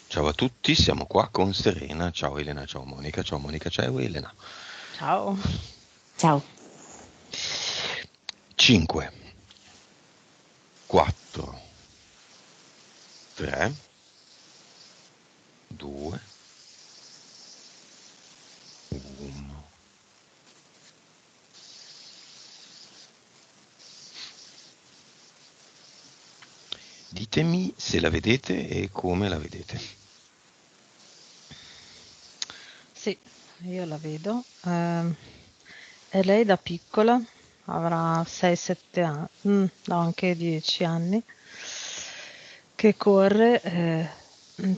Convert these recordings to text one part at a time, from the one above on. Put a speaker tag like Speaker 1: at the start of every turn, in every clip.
Speaker 1: Ciao a tutti, siamo qua con Serena. Ciao Elena, ciao Monica, ciao Elena.
Speaker 2: Ciao.
Speaker 3: Ciao.
Speaker 1: 5, 4, 3, 2, 1. Ditemi se la vedete e come la vedete.
Speaker 2: Sì, io la vedo. E lei da piccola avrà 6-7 anni, no, anche 10 anni, che corre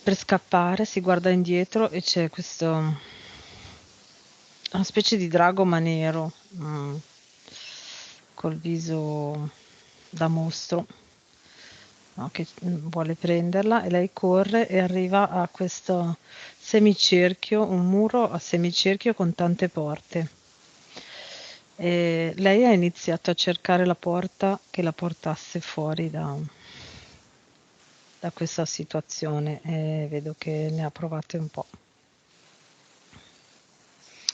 Speaker 2: per scappare, si guarda indietro e c'è una specie di drago ma nero, col viso da mostro, no, che vuole prenderla e lei corre e arriva a questo semicerchio, un muro a semicerchio con tante porte. E lei ha iniziato a cercare la porta che la portasse fuori da questa situazione e vedo che ne ha provate un po'.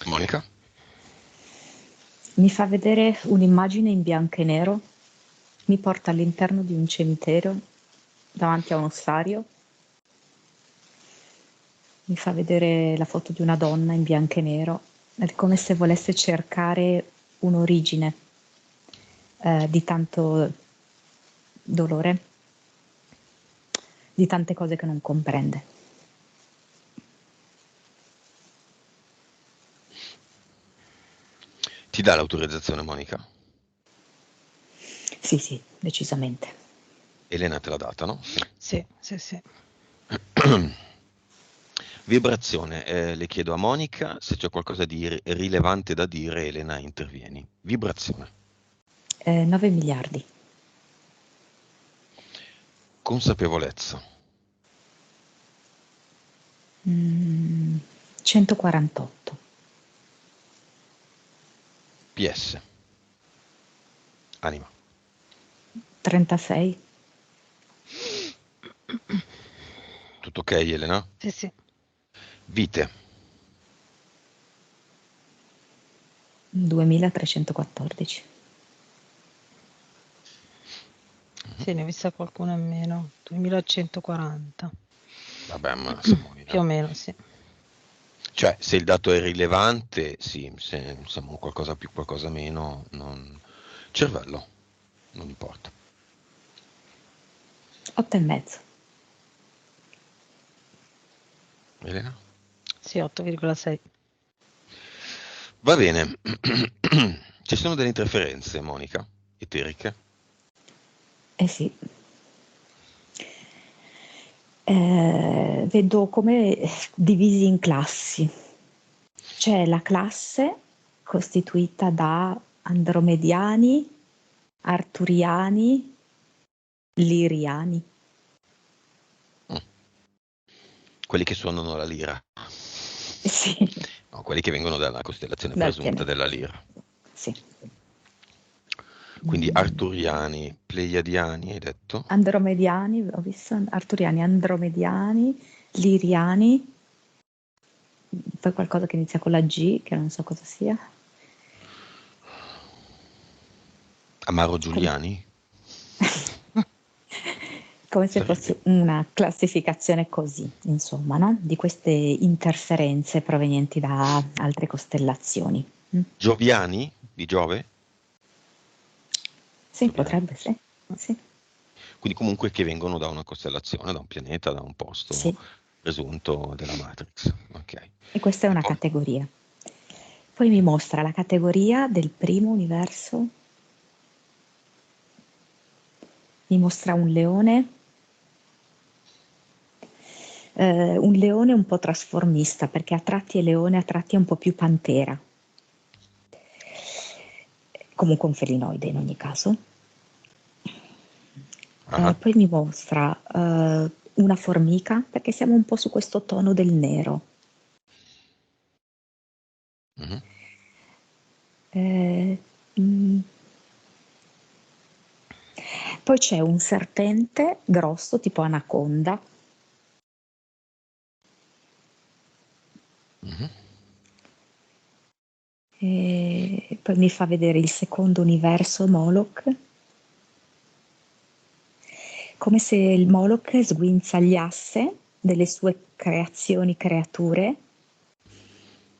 Speaker 1: Monica?
Speaker 3: Mi fa vedere un'immagine in bianco e nero, mi porta all'interno di un cimitero davanti a un ossario, mi fa vedere la foto di una donna in bianco e nero, è come se volesse cercare un'origine di tanto dolore, di tante cose che non comprende.
Speaker 1: Ti dà l'autorizzazione, Monica?
Speaker 3: Sì, sì, decisamente.
Speaker 1: Elena te l'ha data, no? Sì.
Speaker 2: Sì, sì, sì.
Speaker 1: Vibrazione, le chiedo a Monica se c'è qualcosa di rilevante da dire, Elena intervieni. Vibrazione.
Speaker 3: 9 miliardi,
Speaker 1: Consapevolezza.
Speaker 3: 148,
Speaker 1: PS. Anima.
Speaker 3: 36,
Speaker 1: Tutto ok, Elena?
Speaker 2: Sì, sì.
Speaker 1: Vite.
Speaker 3: 2314.
Speaker 2: Sì, ne ho vista qualcuna in meno, 2140,
Speaker 1: Vabbè, ma siamo lì,
Speaker 2: più o meno, sì.
Speaker 1: Cioè, se il dato è rilevante, sì, se siamo qualcosa più, qualcosa meno, cervello, non importa.
Speaker 3: 8 e mezzo.
Speaker 1: Elena?
Speaker 2: Sì, 8,6.
Speaker 1: Va bene. Ci sono delle interferenze, Monica, eteriche?
Speaker 3: Eh sì. Vedo come divisi in classi. C'è la classe costituita da andromediani, arturiani, liriani.
Speaker 1: Mm. Quelli che suonano la lira.
Speaker 3: Sì,
Speaker 1: No, quelli che vengono dalla costellazione
Speaker 3: dal
Speaker 1: presunta
Speaker 3: pianeta.
Speaker 1: della lira.
Speaker 3: Sì.
Speaker 1: Quindi
Speaker 3: Mm.
Speaker 1: arturiani, pleiadiani, hai detto?
Speaker 3: Andromediani, ho visto arturiani, andromediani, liriani, poi qualcosa che inizia con la G, che non so cosa sia.
Speaker 1: Amaro
Speaker 3: Com-
Speaker 1: Giuliani?
Speaker 3: Come se
Speaker 1: Sarebbe.
Speaker 3: fosse una classificazione così, insomma, no? Di queste interferenze provenienti da altre costellazioni. Mm?
Speaker 1: Gioviani? Di Giove?
Speaker 3: Sì,
Speaker 1: Gioviani.
Speaker 3: potrebbe, sì. Sì,
Speaker 1: Quindi comunque che vengono da una costellazione, da un pianeta, da un posto
Speaker 3: sì.
Speaker 1: presunto della Matrix. Ok.
Speaker 3: E questa è
Speaker 1: E
Speaker 3: una
Speaker 1: poi?
Speaker 3: categoria. Poi mi mostra la categoria del primo universo, mi mostra un leone un po' trasformista, perché a tratti è leone, a tratti è un po' più pantera. Comunque un felinoide in ogni caso.
Speaker 1: Ah,
Speaker 3: Poi mi mostra una formica, perché siamo un po' su questo tono del nero.
Speaker 1: mhm.
Speaker 3: Eh, mm, Poi c'è un serpente grosso, tipo anaconda,
Speaker 1: Mhm.
Speaker 3: E poi mi fa vedere il secondo universo Moloch, come se il Moloch sguinzagliasse delle sue creazioni, creature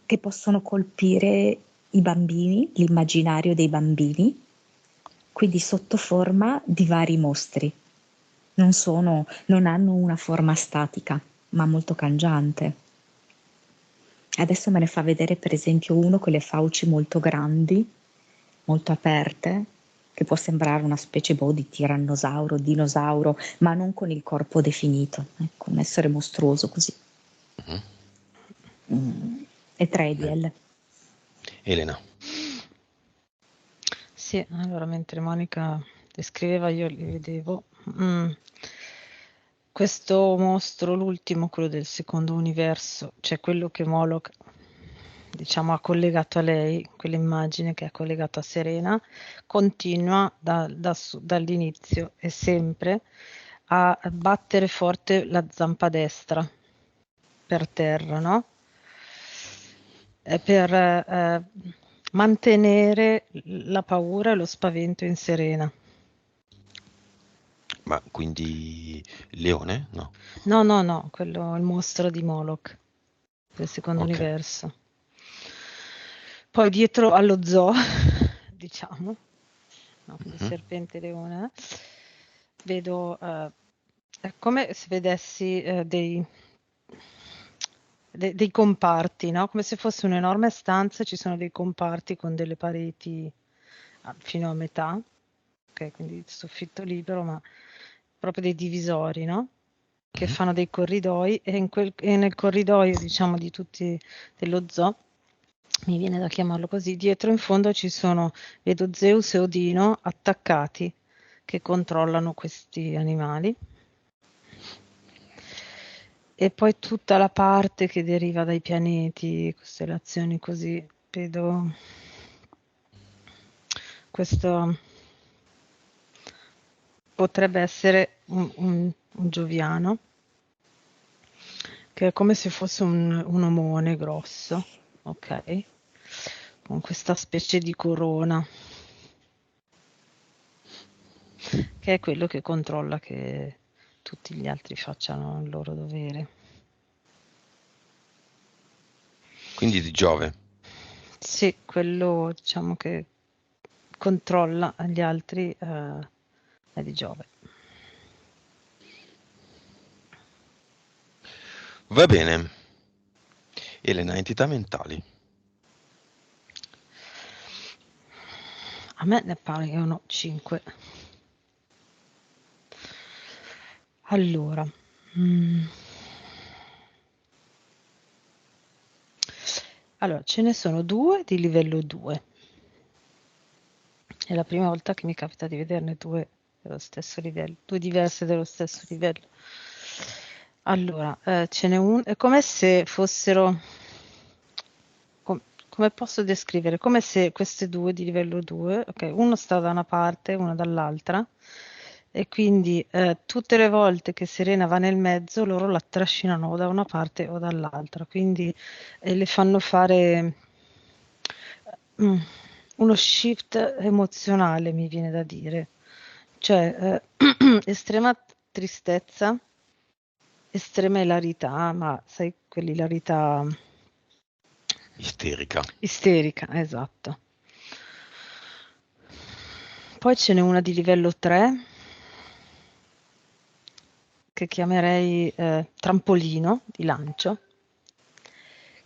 Speaker 3: che possono colpire i bambini, l'immaginario dei bambini, quindi sotto forma di vari mostri. Non hanno una forma statica, ma molto cangiante. Adesso me ne fa vedere per esempio uno con le fauci molto grandi, molto aperte, che può sembrare una specie di tirannosauro, dinosauro, ma non con il corpo definito, ecco, un essere mostruoso così. E 3
Speaker 1: Bene.
Speaker 3: DL.
Speaker 1: Elena.
Speaker 2: Sì, allora mentre Monica descriveva io li vedevo. Questo mostro, l'ultimo, quello del secondo universo, cioè quello che Moloch, diciamo, ha collegato a lei, quell'immagine che ha collegato a Serena, continua dall'inizio e sempre a battere forte la zampa destra per terra, no? Per mantenere la paura e lo spavento in Serena.
Speaker 1: Ma quindi leone? No.
Speaker 2: No, quello è il mostro di Moloch del secondo
Speaker 1: Ok.
Speaker 2: universo. Poi dietro allo zoo, diciamo, no, quindi
Speaker 1: Mhm.
Speaker 2: serpente leone, vedo è come se vedessi dei comparti, no? Come se fosse un'enorme stanza, ci sono dei comparti con delle pareti fino a metà, ok, quindi il soffitto libero, ma proprio dei divisori, no? Che
Speaker 1: Mhm.
Speaker 2: fanno dei corridoi e nel corridoio, diciamo, di tutti dello zoo, mi viene da chiamarlo così, dietro in fondo vedo Zeus e Odino attaccati che controllano questi animali. E poi tutta la parte che deriva dai pianeti, costellazioni così, vedo questo potrebbe essere un Gioviano, che è come se fosse un omone grosso, ok? Con questa specie di corona, che è quello che controlla che tutti gli altri facciano il loro dovere.
Speaker 1: Quindi di Giove.
Speaker 2: Sì, quello diciamo che controlla gli altri è di Giove.
Speaker 1: Va bene. Elena, entità mentali.
Speaker 2: A me ne paiono 5. Allora, allora, ce ne sono 2 di livello 2. È la prima volta che mi capita di vederne 2 dello stesso livello, 2 diverse dello stesso livello. Allora, ce n'è un è come se fossero come posso descrivere? Come se queste 2 di livello 2, ok, uno sta da una parte, uno dall'altra, e quindi tutte le volte che Serena va nel mezzo, loro la trascinano o da una parte o dall'altra, quindi le fanno fare mm, uno shift emozionale, mi viene da dire, cioè estrema tristezza, estrema ilarità, ma sai, quell'ilarità
Speaker 1: Isterica.
Speaker 2: isterica, esatto. Poi ce n'è una di livello 3 che chiamerei trampolino di lancio,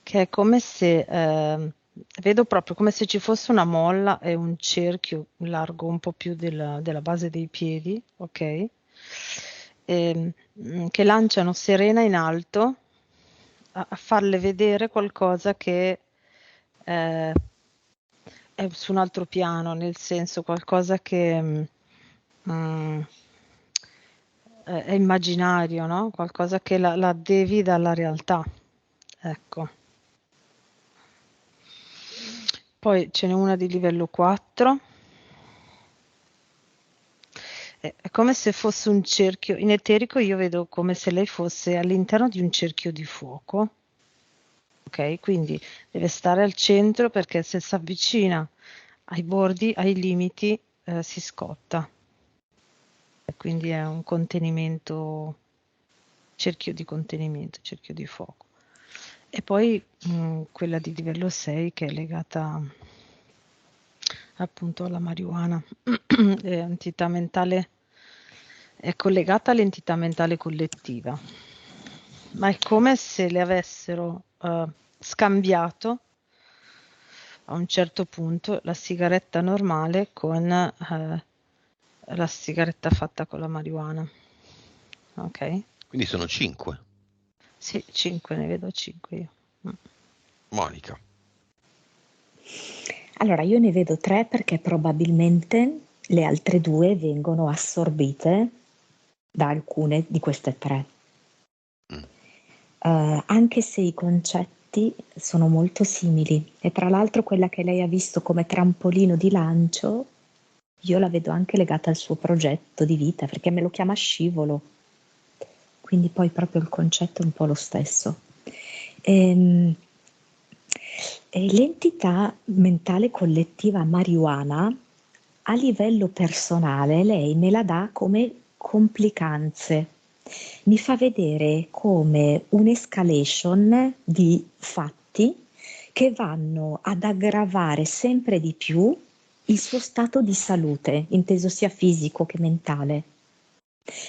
Speaker 2: che è come se vedo proprio come se ci fosse una molla e un cerchio largo un po' più della base dei piedi, ok? Che lanciano Serena in alto a farle vedere qualcosa che è su un altro piano, nel senso qualcosa che mm, è immaginario, no? Qualcosa che la devi dalla realtà. Ecco. Poi ce n'è una di livello 4. È come se fosse un cerchio. In eterico io vedo come se lei fosse all'interno di un cerchio di fuoco. ok? Quindi deve stare al centro perché se si avvicina ai bordi, ai limiti, si scotta. E quindi è un contenimento, cerchio di contenimento, cerchio di fuoco. E poi quella di livello 6 che è legata appunto alla marijuana, è entità mentale, è collegata all'entità mentale collettiva, ma è come se le avessero scambiato a un certo punto la sigaretta normale con la sigaretta fatta con la marijuana. Ok?
Speaker 1: Quindi sono 5.
Speaker 2: Sì, 5, ne vedo 5 io. Mm.
Speaker 1: Monica.
Speaker 3: Allora, io ne vedo 3 perché probabilmente le altre 2 vengono assorbite da alcune di queste 3.
Speaker 1: Mm.
Speaker 3: Anche se i concetti sono molto simili e tra l'altro quella che lei ha visto come trampolino di lancio, io la vedo anche legata al suo progetto di vita perché me lo chiama scivolo, quindi poi proprio il concetto è un po' lo stesso. Ehm, e l'entità mentale collettiva marijuana a livello personale lei me la dà come complicanze. Mi fa vedere come un'escalation di fatti che vanno ad aggravare sempre di più il suo stato di salute, inteso sia fisico che mentale.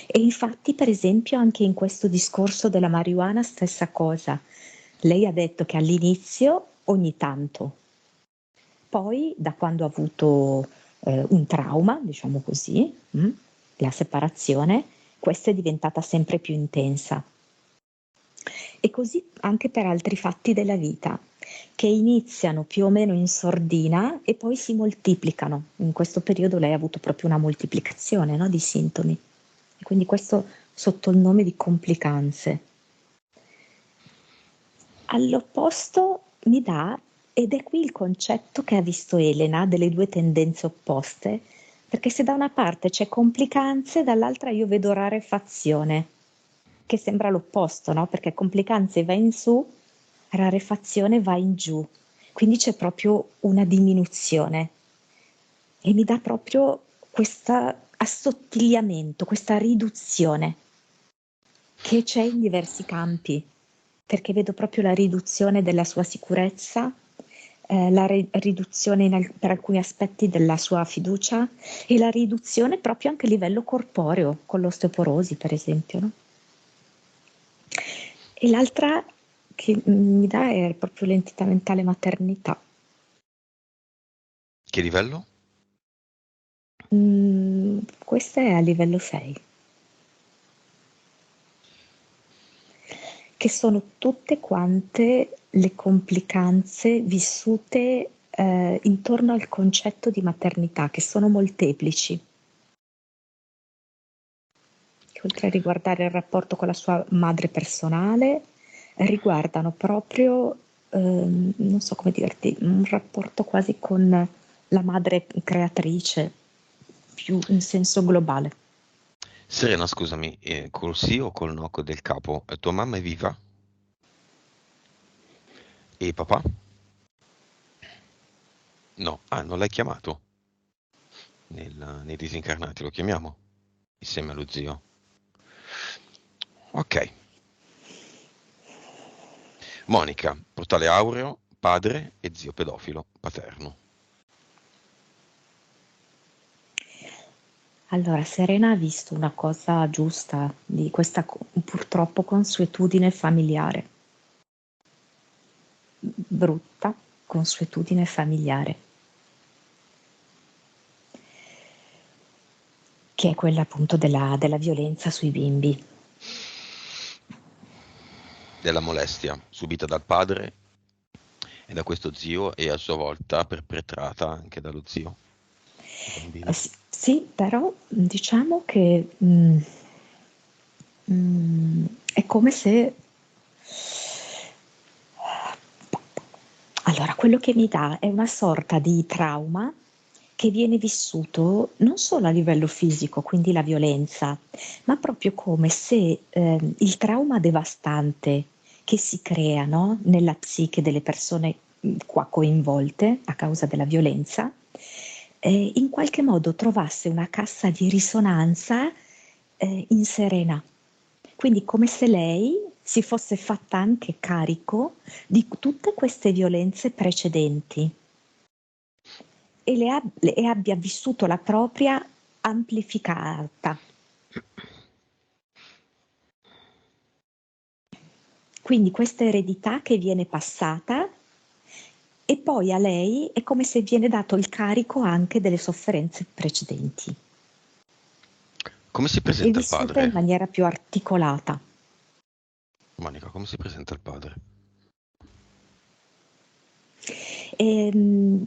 Speaker 3: E infatti, per esempio, anche in questo discorso della marijuana, stessa cosa. Lei ha detto che all'inizio ogni tanto, poi da quando ha avuto un trauma, diciamo così, la separazione, questa è diventata sempre più intensa. E così anche per altri fatti della vita, che iniziano più o meno in sordina e poi si moltiplicano. In questo periodo lei ha avuto proprio una moltiplicazione, no, di sintomi. E quindi questo sotto il nome di complicanze. All'opposto mi dà, ed è qui il concetto che ha visto Elena delle 2 tendenze opposte, perché se da una parte c'è complicanze, dall'altra io vedo rarefazione, che sembra l'opposto, no? Perché complicanze va in su, rarefazione va in giù, quindi c'è proprio una diminuzione e mi dà proprio questo assottigliamento, questa riduzione che c'è in diversi campi, perché vedo proprio la riduzione della sua sicurezza, la riduzione per alcuni aspetti della sua fiducia e la riduzione proprio anche a livello corporeo, con l'osteoporosi per esempio. No? E l'altra che mi dà è proprio l'entità mentale maternità.
Speaker 1: Che livello?
Speaker 3: Questa è a livello 6. Che sono tutte quante le complicanze vissute intorno al concetto di maternità, che sono molteplici, che oltre a riguardare il rapporto con la sua madre personale, riguardano proprio, non so come dirti, un rapporto quasi con la madre creatrice, più in senso globale.
Speaker 1: Serena, scusami, col sì o col no del capo? Tua mamma è viva? E papà? No. Ah, non l'hai chiamato nei disincarnati, lo chiamiamo insieme allo zio. Ok. Monica, portale aureo, padre e zio pedofilo paterno.
Speaker 3: Allora, Serena ha visto una cosa giusta di questa purtroppo consuetudine familiare, brutta consuetudine familiare, che è quella appunto della violenza sui bimbi.
Speaker 1: Della molestia subita dal padre e da questo zio e a sua volta perpetrata anche dallo zio. Bambino.
Speaker 3: Sì, però diciamo che è come se... Allora, quello che mi dà è una sorta di trauma che viene vissuto non solo a livello fisico, quindi la violenza, ma proprio come se il trauma devastante che si creano nella psiche delle persone qua coinvolte a causa della violenza, in qualche modo trovasse una cassa di risonanza in Serena. Quindi come se lei si fosse fatta anche carico di tutte queste violenze precedenti e abbia vissuto la propria amplificata. Quindi questa eredità che viene passata e poi a lei è come se viene dato il carico anche delle sofferenze precedenti
Speaker 1: Come si
Speaker 3: e
Speaker 1: presenta il
Speaker 3: vissuta in
Speaker 1: padre?
Speaker 3: maniera più articolata.
Speaker 1: Monica, come si presenta il padre?
Speaker 3: Come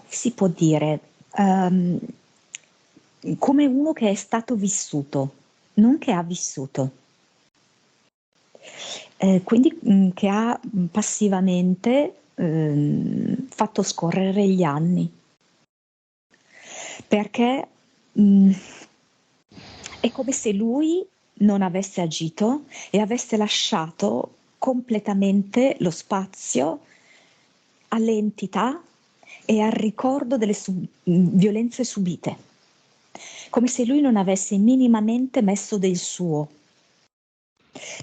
Speaker 3: si può dire? Come uno che è stato vissuto, non che ha vissuto. Quindi che ha passivamente fatto scorrere gli anni, perché è come se lui non avesse agito e avesse lasciato completamente lo spazio alle entità e al ricordo delle violenze subite, come se lui non avesse minimamente messo del suo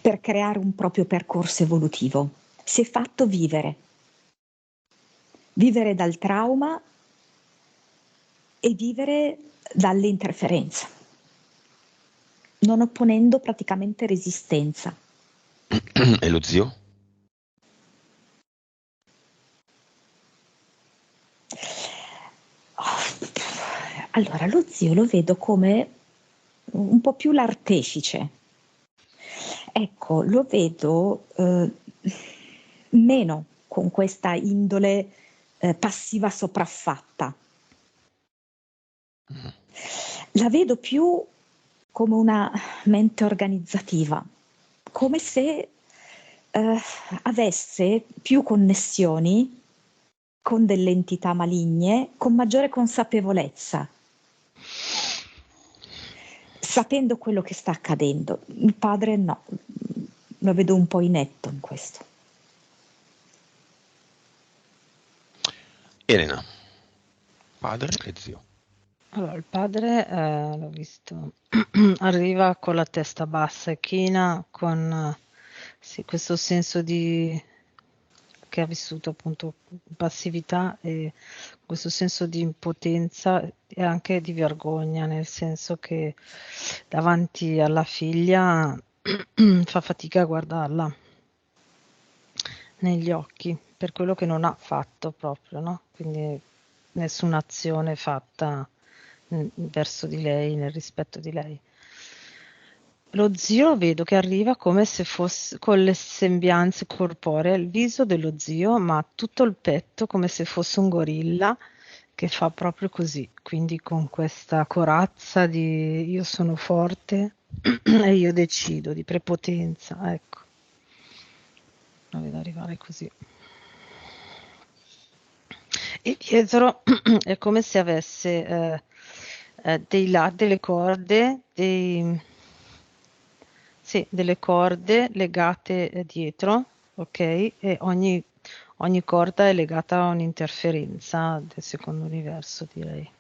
Speaker 3: per creare un proprio percorso evolutivo. Si è fatto vivere dal trauma e vivere dalle interferenze, non opponendo praticamente resistenza.
Speaker 1: E lo zio?
Speaker 3: Allora, lo zio lo vedo come un po' più l'artefice. Ecco, lo vedo meno con questa indole passiva sopraffatta. La vedo più come una mente organizzativa, come se avesse più connessioni con delle entità maligne, con maggiore consapevolezza, sapendo quello che sta accadendo. Il padre no, lo vedo un po' inetto in questo.
Speaker 1: Elena, padre e zio.
Speaker 2: Allora, il padre, l'ho visto, arriva con la testa bassa e china, con sì, questo senso che ha vissuto appunto passività e questo senso di impotenza e anche di vergogna, nel senso che davanti alla figlia fa fatica a guardarla negli occhi per quello che non ha fatto proprio, no? Quindi nessuna azione fatta verso di lei, nel rispetto di lei. Lo zio vedo che arriva come se fosse con le sembianze corporee, il viso dello zio, ma tutto il petto come se fosse un gorilla che fa proprio così, quindi con questa corazza di io sono forte e io decido, di prepotenza, ecco. Lo vedo arrivare così. E dietro è come se avesse delle corde, sì, delle corde legate dietro, ok? E ogni corda è legata a un'interferenza del secondo universo, direi.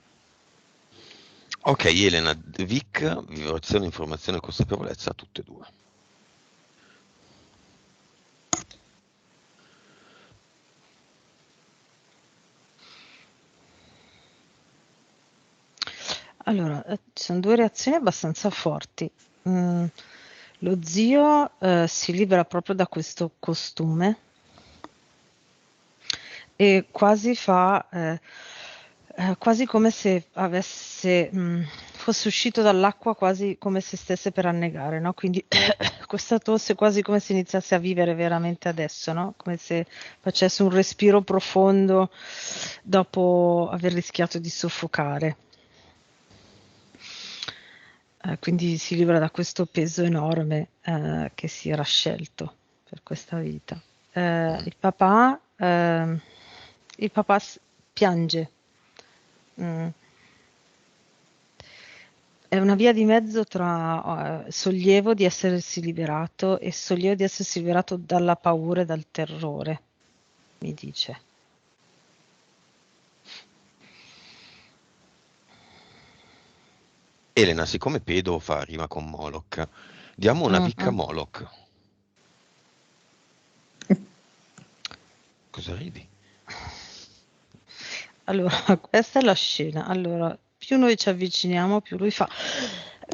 Speaker 1: Ok, Elena, Vic, vibrazione, informazione e consapevolezza, tutte e due.
Speaker 2: Allora, ci sono due reazioni abbastanza forti. Mm, Lo zio si libera proprio da questo costume e quasi come se fosse uscito dall'acqua, quasi come se stesse per annegare, no? Quindi questa tosse quasi come se iniziasse a vivere veramente adesso, no? Come se facesse un respiro profondo dopo aver rischiato di soffocare. Quindi si libera da questo peso enorme che si era scelto per questa vita. Il papà piange. Mm. è una via di mezzo tra sollievo di essersi liberato e sollievo di essersi liberato dalla paura e dal terrore, mi dice.
Speaker 1: Elena, siccome pedo fa rima con Moloch, diamo una vicca a
Speaker 2: Mhm.
Speaker 1: Moloch. Cosa ridi?
Speaker 2: Allora, questa è la scena. Allora, più noi ci avviciniamo, più lui fa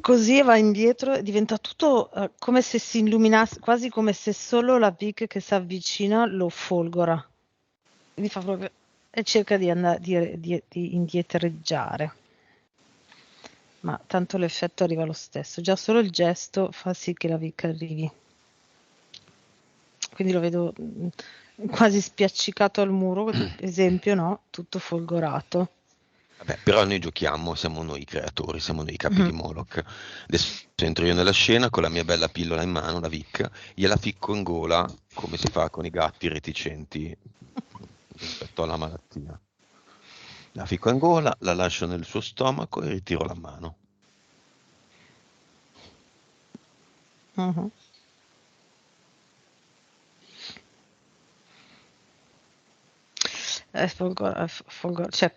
Speaker 2: così e va indietro e diventa tutto come se si illuminasse, quasi come se solo la Vic che si avvicina lo folgora. Quindi fa proprio e cerca di andare di indietreggiare. Ma tanto l'effetto arriva lo stesso. Già solo il gesto fa sì che la Vic arrivi. Quindi lo vedo quasi spiaccicato al muro, ad esempio, no? Tutto folgorato.
Speaker 1: Vabbè, però noi giochiamo, siamo noi i creatori, siamo noi i capi
Speaker 2: Mhm.
Speaker 1: di Moloch. Adesso entro io nella scena con la mia bella pillola in mano, la Vic, gliela ficco in gola come si fa con i gatti reticenti rispetto alla malattia. La ficco in gola, la lascio nel suo stomaco e ritiro la mano.
Speaker 2: Mhm. Cioè,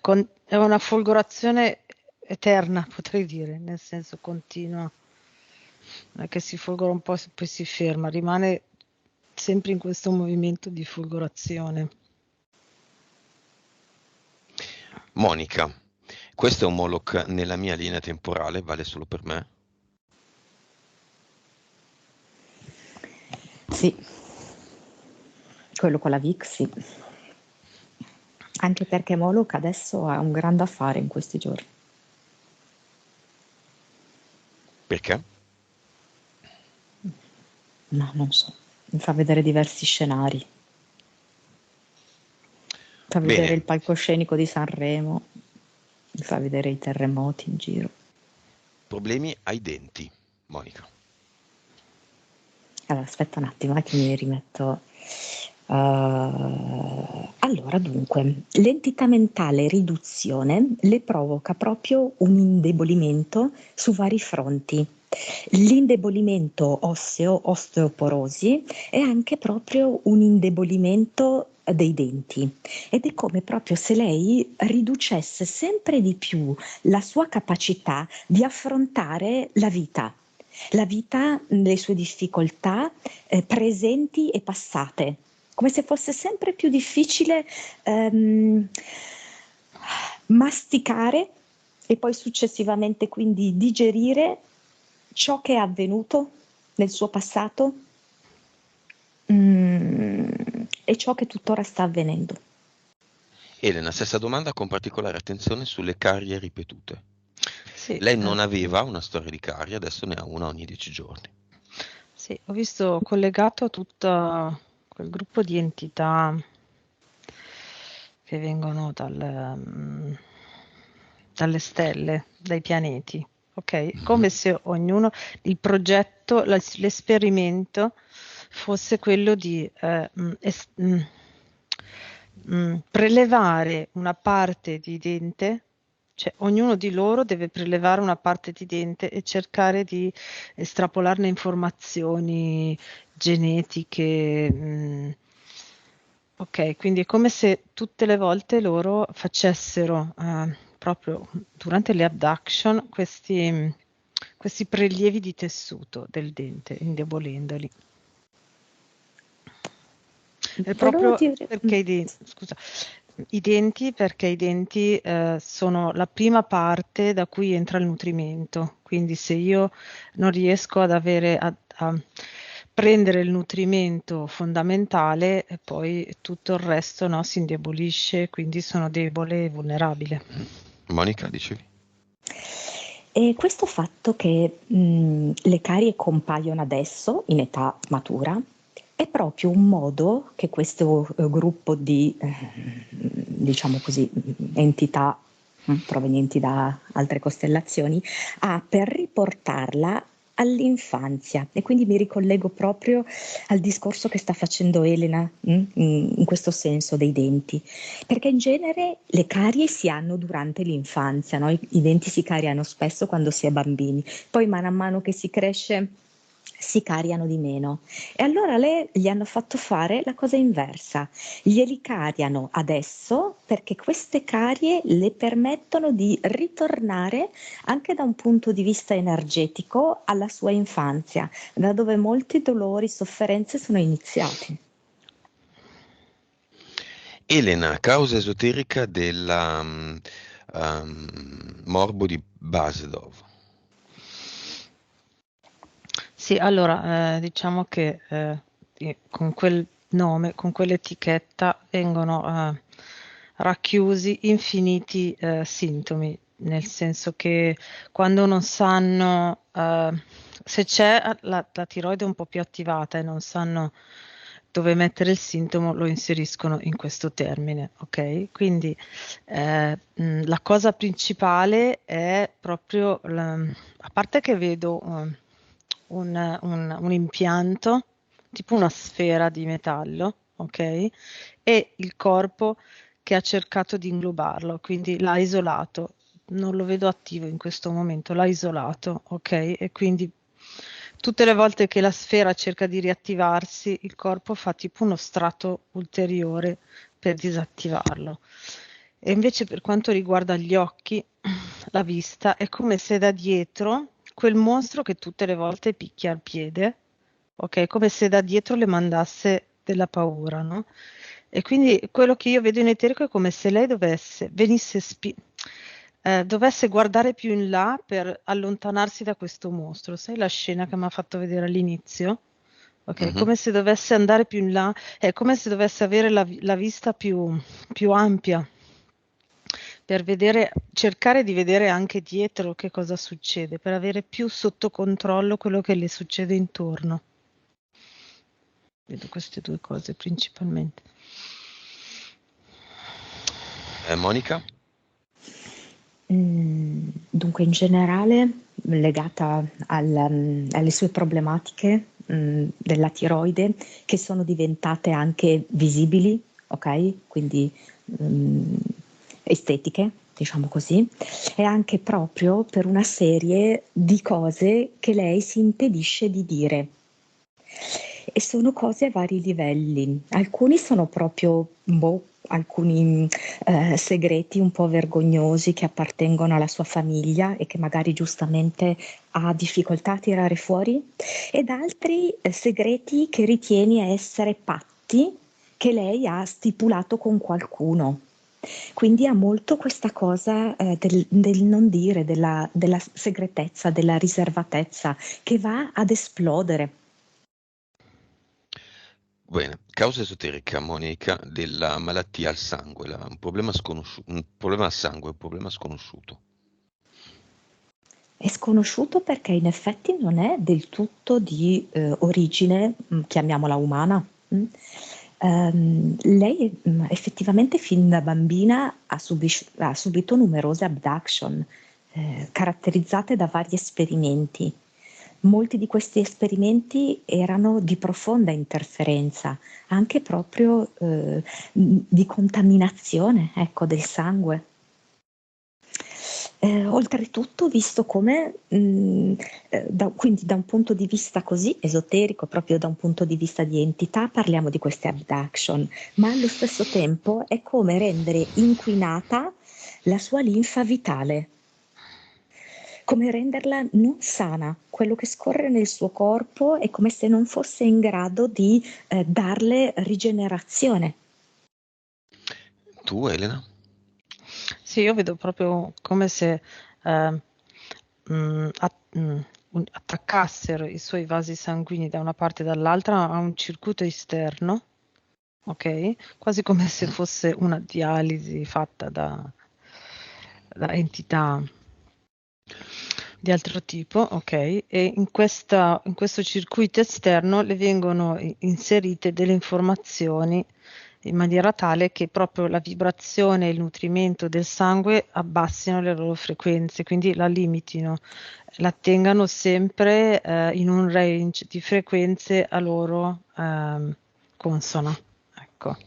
Speaker 2: è una folgorazione eterna, potrei dire, nel senso continua. Non è che si folgora un po' e poi si ferma, rimane sempre in questo movimento di folgorazione.
Speaker 1: Monica, questo è un Moloch nella mia linea temporale, vale solo per me?
Speaker 3: Sì, quello con la Vic, sì. Anche perché Moloch adesso ha un grande affare in questi giorni.
Speaker 1: Perché?
Speaker 3: No, non so. Mi fa vedere diversi scenari. Fa vedere
Speaker 1: Bene,
Speaker 3: il palcoscenico di Sanremo, mi fa vedere i terremoti in giro.
Speaker 1: problemi ai denti, Monica.
Speaker 3: Allora, aspetta un attimo, che mi rimetto. Allora, dunque, l'entità mentale riduzione le provoca proprio un indebolimento su vari fronti. L'indebolimento osseo, osteoporosi, è anche proprio un indebolimento dei denti ed è come proprio se lei riducesse sempre di più la sua capacità di affrontare la vita, le sue difficoltà presenti e passate, come se fosse sempre più difficile ehm, masticare e poi successivamente quindi digerire ciò che è avvenuto nel suo passato e ciò che tuttora sta avvenendo.
Speaker 1: Elena, stessa domanda con particolare attenzione sulle carie ripetute.
Speaker 2: Sì,
Speaker 1: Lei non aveva una storia di carie, adesso ne ha una ogni 10 giorni.
Speaker 2: sì, ho visto collegato tutto quel gruppo di entità che vengono dalle stelle, dai pianeti, ok?
Speaker 1: Mhm.
Speaker 2: Come se ognuno, il progetto, l'esperimento fosse quello di prelevare una parte di dente, cioè ognuno di loro deve prelevare una parte di dente e cercare di estrapolarne informazioni genetiche. Ok, quindi è come se tutte le volte loro facessero proprio durante le abduction questi prelievi di tessuto del dente, indebolendoli. È
Speaker 3: Volevo
Speaker 2: proprio
Speaker 3: dire,
Speaker 2: perché scusa, i denti, perché i denti sono la prima parte da cui entra il nutrimento. Quindi se io non riesco ad avere a prendere il nutrimento fondamentale, e poi tutto il resto, no, si indebolisce, quindi sono debole e vulnerabile.
Speaker 1: Monica, dicevi?
Speaker 3: e questo fatto che le carie compaiono adesso, in età matura, è proprio un modo che questo gruppo di, diciamo così, entità provenienti da altre costellazioni ha per riportarla all'infanzia, e quindi mi ricollego proprio al discorso che sta facendo Elena, in questo senso dei denti, perché in genere le carie si hanno durante l'infanzia, no? I denti si cariano spesso quando si è bambini, poi mano a mano che si cresce si cariano di meno. E allora lei gli hanno fatto fare la cosa inversa, glieli cariano adesso perché queste carie le permettono di ritornare anche da un punto di vista energetico alla sua infanzia, da dove molti dolori, sofferenze sono iniziati.
Speaker 1: Elena, causa esoterica della morbo di Basedov.
Speaker 2: Sì, allora, diciamo che con quel nome, con quell'etichetta vengono racchiusi infiniti sintomi, nel senso che quando non sanno, se c'è la tiroide un po' più attivata e non sanno dove mettere il sintomo, lo inseriscono in questo termine, ok? Quindi la cosa principale è proprio, a parte che vedo un impianto, tipo una sfera di metallo, ok? E il corpo che ha cercato di inglobarlo, quindi l'ha isolato. Non lo vedo attivo in questo momento, l'ha isolato, ok? E quindi tutte le volte che la sfera cerca di riattivarsi, il corpo fa tipo uno strato ulteriore per disattivarlo. E invece per quanto riguarda gli occhi, la vista, è come se da dietro quel mostro che tutte le volte picchia al piede, ok? Come se da dietro le mandasse della paura, no? E quindi quello che io vedo in eterico è come se lei dovesse guardare più in là per allontanarsi da questo mostro. Sai la scena che mi ha fatto vedere all'inizio? Ok,
Speaker 1: Mhm.
Speaker 2: come se dovesse andare più in là, è come se dovesse avere la vista più ampia per vedere, cercare di vedere anche dietro che cosa succede, per avere più sotto controllo quello che le succede intorno. Vedo queste due cose principalmente.
Speaker 1: Monica?
Speaker 3: Dunque, in generale, legata alle sue problematiche della tiroide, che sono diventate anche visibili, ok? Quindi mm, estetiche, diciamo così, e anche proprio per una serie di cose che lei si impedisce di dire. E sono cose a vari livelli. Alcuni sono proprio alcuni segreti un po' vergognosi che appartengono alla sua famiglia e che magari giustamente ha difficoltà a tirare fuori, ed altri segreti che ritieni essere patti che lei ha stipulato con qualcuno. Quindi ha molto questa cosa del non dire, della segretezza, della riservatezza che va ad esplodere.
Speaker 1: Bene, causa esoterica, Monica, della malattia al sangue, un problema un problema al sangue, un problema sconosciuto.
Speaker 3: È sconosciuto perché in effetti non è del tutto di origine, chiamiamola umana. Lei effettivamente fin da bambina ha subito numerose abduction, caratterizzate da vari esperimenti. Molti di questi esperimenti erano di profonda interferenza, anche proprio di contaminazione, ecco, del sangue. Oltretutto, visto come, quindi da un punto di vista così esoterico, proprio da un punto di vista di entità, parliamo di queste abduction, ma allo stesso tempo è come rendere inquinata la sua linfa vitale, come renderla non sana. Quello che scorre nel suo corpo è come se non fosse in grado di darle rigenerazione.
Speaker 1: Tu, Elena?
Speaker 2: Sì, io vedo proprio come se eh, mh, a- mh, attaccassero i suoi vasi sanguigni da una parte e dall'altra a un circuito esterno, ok? Quasi come se fosse una dialisi fatta da entità di altro tipo, ok? E in questo circuito esterno le vengono inserite delle informazioni in maniera tale che proprio la vibrazione e il nutrimento del sangue abbassino le loro frequenze, quindi la limitino, la tengano sempre in un range di frequenze a loro consona. Ecco.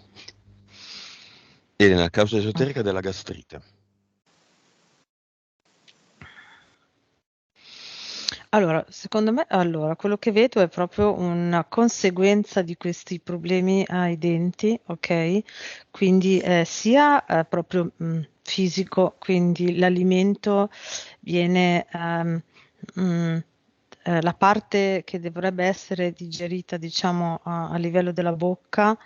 Speaker 1: Elena, causa esoterica della gastrite.
Speaker 2: Allora, secondo me, quello che vedo è proprio una conseguenza di questi problemi ai denti, ok? Quindi sia proprio fisico, quindi l'alimento viene, la parte che dovrebbe essere digerita, diciamo, a livello della bocca,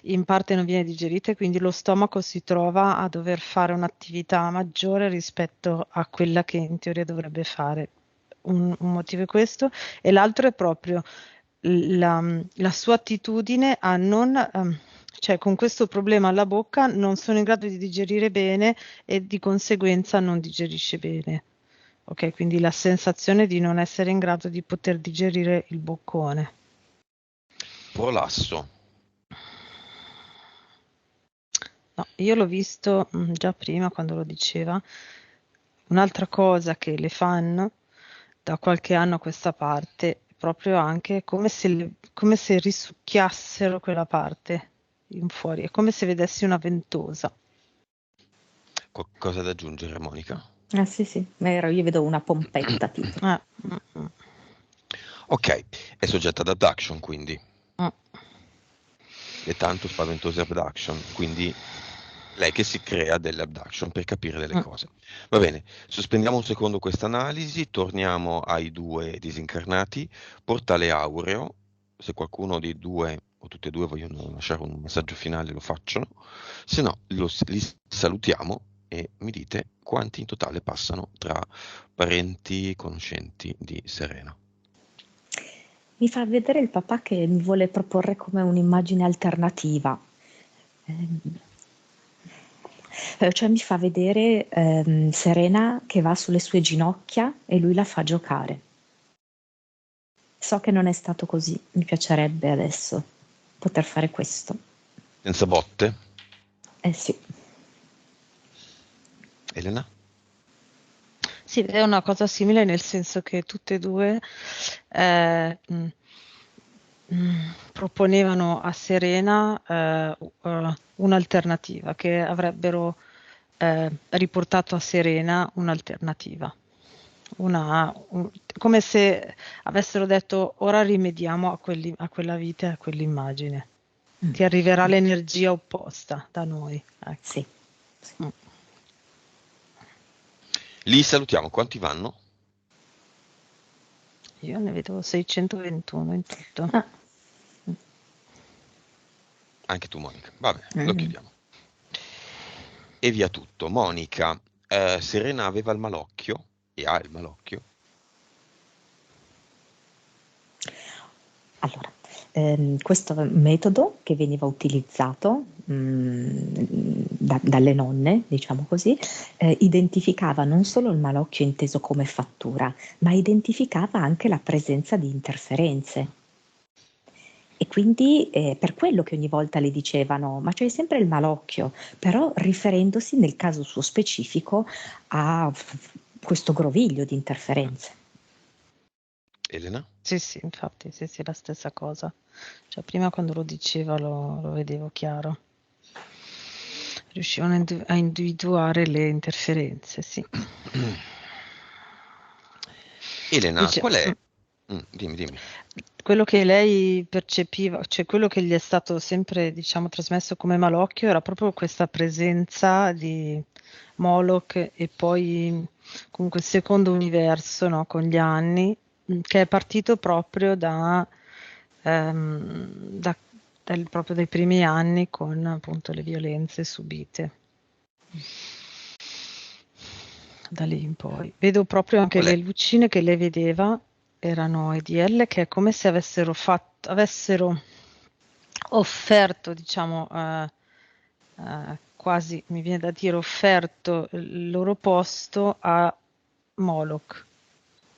Speaker 2: in parte non viene digerita e quindi lo stomaco si trova a dover fare un'attività maggiore rispetto a quella che in teoria dovrebbe fare. Un motivo è questo, e l'altro è proprio la sua attitudine a non, cioè con questo problema alla bocca non sono in grado di digerire bene e di conseguenza non digerisce bene. Ok, quindi la sensazione di non essere in grado di poter digerire il boccone.
Speaker 1: Prolasso.
Speaker 2: No, io l'ho visto già prima quando lo diceva. Un'altra cosa che le fanno da qualche anno a questa parte, proprio anche come se risucchiassero quella parte in fuori, è come se vedessi una ventosa.
Speaker 1: Qualcosa da aggiungere, Monica?
Speaker 3: Ah sì, sì, vero, io vedo una pompetta tipo.
Speaker 2: Mm.
Speaker 1: Ok, è soggetta ad abduction, quindi.
Speaker 2: Mm.
Speaker 1: Le tanto spaventose abduction, quindi lei che si crea delle abduction per capire delle
Speaker 2: Mm.
Speaker 1: cose. Va bene, sospendiamo un secondo questa analisi, torniamo ai due disincarnati, portale aureo, se qualcuno dei due o tutti e due vogliono lasciare un messaggio finale lo facciano, se no li salutiamo e mi dite quanti in totale passano tra parenti conoscenti di Serena.
Speaker 3: Mi fa vedere il papà che mi vuole proporre come un'immagine alternativa. Cioè mi fa vedere Serena che va sulle sue ginocchia e lui la fa giocare. So che non è stato così, mi piacerebbe adesso poter fare questo.
Speaker 1: Senza botte?
Speaker 3: Eh sì.
Speaker 1: Elena?
Speaker 2: Sì, è una cosa simile nel senso che tutte e due proponevano a Serena un'alternativa, che avrebbero riportato a Serena un'alternativa. Come se avessero detto ora rimediamo a quella vita e a quell'immagine. Ti arriverà l'energia opposta da noi. Ecco.
Speaker 3: Sì. Sì.
Speaker 2: Mm.
Speaker 1: Li salutiamo, quanti vanno?
Speaker 2: Io ne vedo 621 in tutto.
Speaker 3: Ah.
Speaker 1: Anche tu, Monica. Va bene, lo chiudiamo. E via tutto. Monica, Serena aveva il malocchio e ha il malocchio.
Speaker 3: Allora, questo metodo che veniva utilizzato dalle nonne, diciamo così, identificava non solo il malocchio inteso come fattura, ma identificava anche la presenza di interferenze. E quindi per quello che ogni volta le dicevano, ma c'hai sempre il malocchio, però riferendosi nel caso suo specifico a questo groviglio di interferenze.
Speaker 1: Elena?
Speaker 2: Sì, infatti, sì, la stessa cosa. Cioè, prima quando lo diceva lo vedevo chiaro. Riuscivano a individuare le interferenze, sì.
Speaker 1: Elena,
Speaker 2: Dice,
Speaker 1: qual è? Dimmi.
Speaker 2: quello che lei percepiva, cioè quello che gli è stato sempre, diciamo, trasmesso come malocchio era proprio questa presenza di Moloch e poi comunque il secondo universo, no, con gli anni, che è partito proprio proprio dai primi anni con appunto le violenze subite. Da lì in poi. Vedo proprio anche
Speaker 1: Qual è?
Speaker 2: le lucine che lei vedeva, erano EDL, che è come se avessero offerto, diciamo, quasi, mi viene da dire, offerto il loro posto a Moloch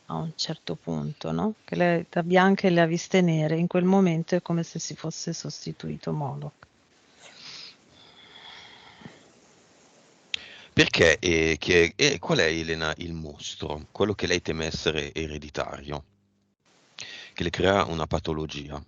Speaker 2: a un certo punto, no? Che lei da bianche le ha viste nere, in quel momento è come se si fosse sostituito Moloch.
Speaker 1: Perché qual è, Elena, il mostro? Quello che lei teme essere ereditario, che le crea una patologia.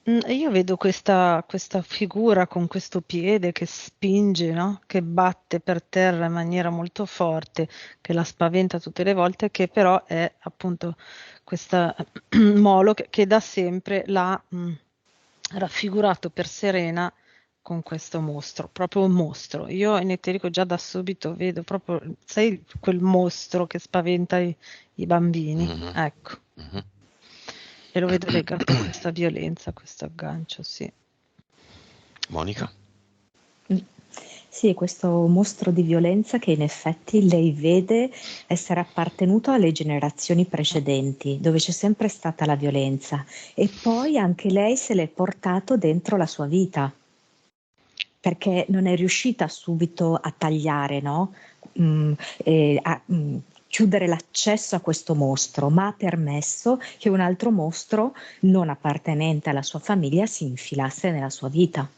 Speaker 2: Io vedo questa figura con questo piede che spinge, no? Che batte per terra in maniera molto forte, che la spaventa tutte le volte, che però è appunto questa Moloch che da sempre l'ha raffigurato per Serena con questo mostro, proprio un mostro. Io in eterico già da subito vedo proprio, sai, quel mostro che spaventa i bambini,
Speaker 1: Mhm,
Speaker 2: ecco.
Speaker 1: mhm.
Speaker 2: E lo vedo legato a questa violenza, a questo aggancio, sì.
Speaker 1: Monica?
Speaker 3: Mm. Sì, questo mostro di violenza che in effetti lei vede essere appartenuto alle generazioni precedenti, dove c'è sempre stata la violenza, e poi anche lei se l'è portato dentro la sua vita, perché non è riuscita subito a tagliare, no? Mm, chiudere l'accesso a questo mostro, ma ha permesso che un altro mostro non appartenente alla sua famiglia si infilasse nella sua vita.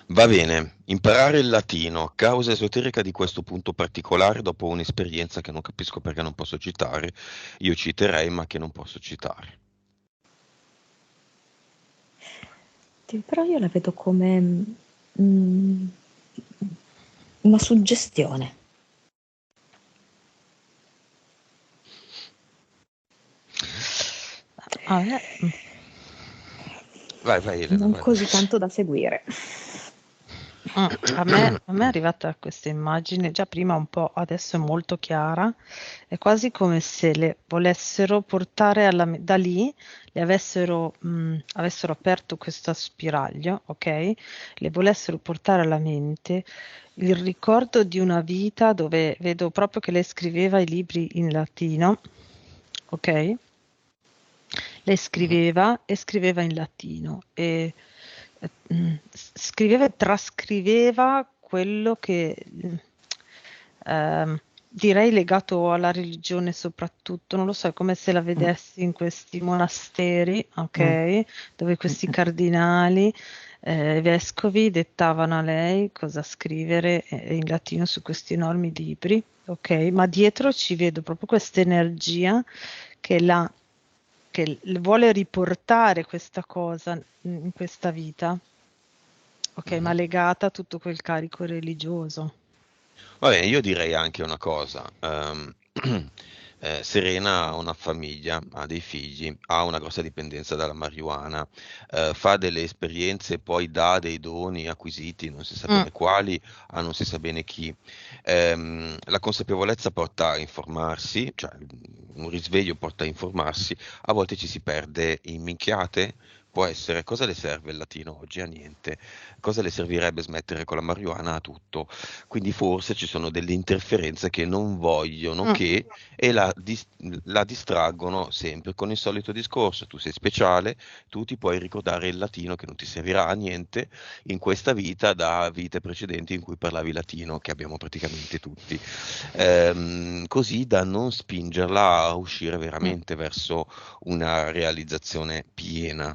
Speaker 1: Va bene, imparare il latino, causa esoterica di questo punto particolare dopo un'esperienza che non capisco perché non posso citare, io citerei ma che non posso citare.
Speaker 3: Però io la vedo come mm, una suggestione.
Speaker 2: A me,
Speaker 1: Vai Elena,
Speaker 3: Non
Speaker 1: vai, vai.
Speaker 3: così tanto da seguire.
Speaker 2: a me è arrivata questa immagine già prima un po', adesso è molto chiara, è quasi come se le volessero portare da lì, avessero aperto questo spiraglio, ok? Le volessero portare alla mente il ricordo di una vita dove vedo proprio che lei scriveva i libri in latino, ok? Lei
Speaker 1: Mhm.
Speaker 2: scriveva e scriveva in latino e scriveva e trascriveva quello che direi legato alla religione soprattutto, non lo so, è come se la
Speaker 3: Mm,
Speaker 2: vedessi in questi monasteri,
Speaker 3: mm,
Speaker 2: ok, dove
Speaker 3: mm,
Speaker 2: questi
Speaker 3: mm.
Speaker 2: cardinali, vescovi dettavano a lei cosa scrivere in latino su questi enormi libri, ok, ma dietro ci vedo proprio questa energia che la vuole riportare questa cosa in questa vita, ok, ma
Speaker 1: Mhm.
Speaker 2: legata a tutto quel carico religioso.
Speaker 1: Va bene, io direi anche una cosa. Serena ha una famiglia, ha dei figli, ha una grossa dipendenza dalla marijuana, fa delle esperienze e poi dà dei doni acquisiti, non si sa
Speaker 2: Mm,
Speaker 1: bene quali, a non si sa bene chi. La consapevolezza porta a informarsi, cioè un risveglio porta a informarsi, a volte ci si perde in minchiate. Può essere, cosa le serve il latino oggi? A niente. Cosa le servirebbe smettere con la marijuana? A tutto. Quindi forse ci sono delle interferenze che non vogliono
Speaker 2: mm,
Speaker 1: che e la distraggono sempre con il solito discorso. Tu sei speciale, tu ti puoi ricordare il latino che non ti servirà a niente in questa vita da vite precedenti in cui parlavi latino, che abbiamo praticamente tutti. Così da non spingerla a uscire
Speaker 2: mm,
Speaker 1: veramente verso una realizzazione piena.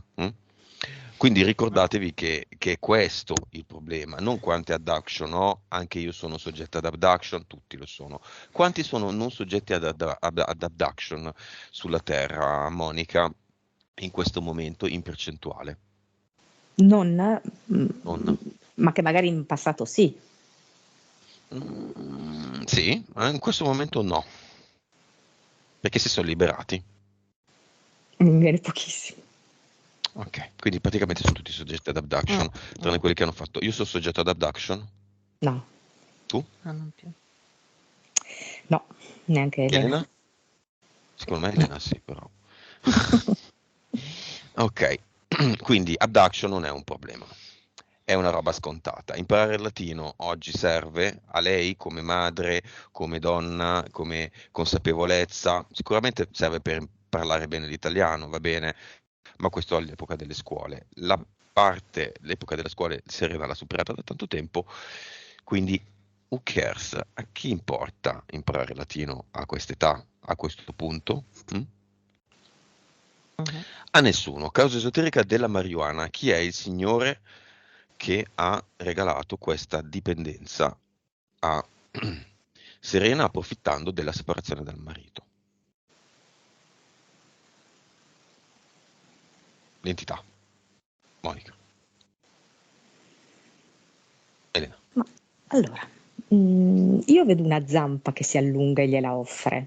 Speaker 1: Quindi ricordatevi che è questo il problema, non quante abduction ho, anche io sono soggetto ad abduction, tutti lo sono. Quanti sono non soggetti ad abduction sulla Terra, Monica, in questo momento in percentuale?
Speaker 3: Non,
Speaker 1: Non?
Speaker 3: ma che magari in passato sì.
Speaker 1: Sì, in questo momento no, perché si sono liberati.
Speaker 3: Mi viene pochissimo.
Speaker 1: Ok, quindi praticamente sono tutti soggetti ad
Speaker 2: mm,
Speaker 1: abduction, tranne
Speaker 2: mm.
Speaker 1: quelli che hanno fatto. Io sono soggetto ad abduction,
Speaker 3: No,
Speaker 1: tu?
Speaker 2: Ah, non più.
Speaker 3: no, neanche Elena.
Speaker 1: Elena? Secondo me
Speaker 3: No.
Speaker 1: Elena sì, però. Ok, quindi abduction non è un problema, è una roba scontata. Imparare il latino oggi serve a lei come madre, come donna, come consapevolezza. Sicuramente serve per parlare bene l'italiano, va bene, ma questo all'epoca delle scuole. L'epoca delle scuole Serena l'ha superata da tanto tempo, quindi who cares? A chi importa imparare latino a quest'età, a questo punto? Mm?
Speaker 2: Mhm.
Speaker 1: A nessuno. Causa esoterica della marijuana. Chi è il signore che ha regalato questa dipendenza a Serena approfittando della separazione dal marito? L'entità. Monica. Elena.
Speaker 3: Ma allora, io vedo una zampa che si allunga e gliela offre.